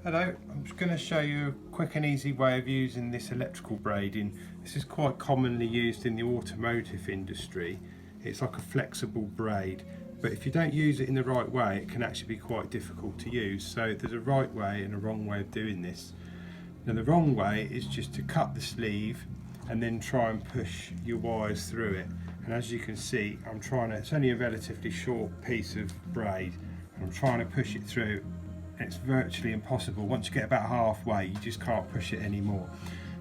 Hello, I'm just going to show you a quick and easy way of using this electrical braiding. This is quite commonly used in the automotive industry. It's like a flexible braid, but if you don't use it in the right way, it can actually be quite difficult to use. So there's a right way and a wrong way of doing this. Now the wrong way is just to cut the sleeve and then try and push your wires through it. And as you can see, it's only a relatively short piece of braid. I'm trying to push it through. It's virtually impossible. Once you get about halfway, you just can't push it anymore.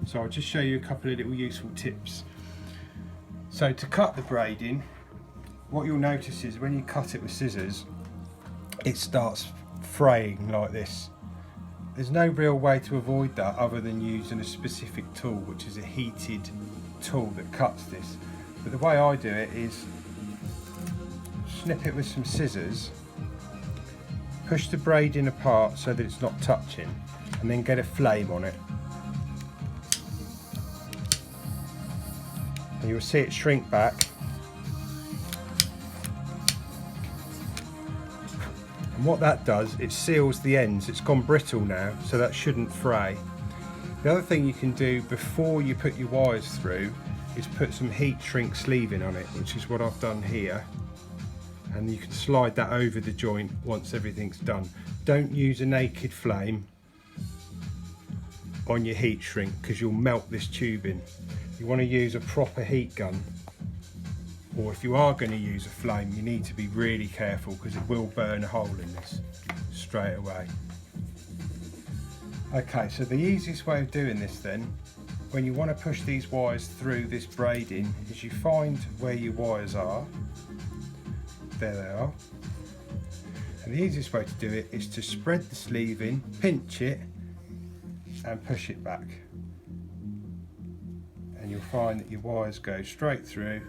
So I'll just show you a couple of little useful tips. So to cut the braiding, what you'll notice is when you cut it with scissors, it starts fraying like this. There's no real way to avoid that other than using a specific tool, which is a heated tool that cuts this. But the way I do it is snip it with some scissors, push the braiding apart so that it's not touching, and then get a flame on it. And you'll see it shrink back. And what that does, it seals the ends. It's gone brittle now, so that shouldn't fray. The other thing you can do before you put your wires through is put some heat shrink sleeving on it, which is what I've done here. And you can slide that over the joint once everything's done. Don't use a naked flame on your heat shrink because you'll melt this tubing. You want to use a proper heat gun, or if you are going to use a flame, you need to be really careful because it will burn a hole in this straight away. Okay, so the easiest way of doing this then, when you want to push these wires through this braiding, is you find where your wires are. There they are. And the easiest way to do it is to spread the sleeve in, pinch it and push it back. And you'll find that your wires go straight through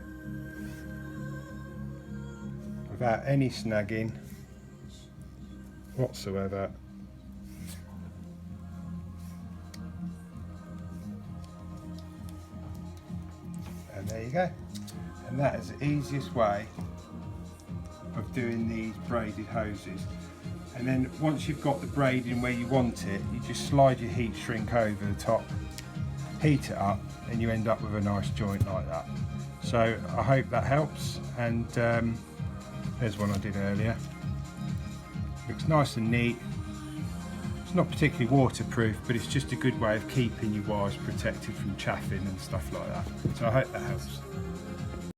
without any snagging whatsoever. And there you go. And that is the easiest way of doing these braided hoses. And then once you've got the braiding where you want it, you just slide your heat shrink over the top, heat it up, and you end up with a nice joint like that. So I hope that helps, and there's one I did earlier. Looks nice and neat. It's not particularly waterproof, but it's just a good way of keeping your wires protected from chaffing and stuff like that. So I hope that helps.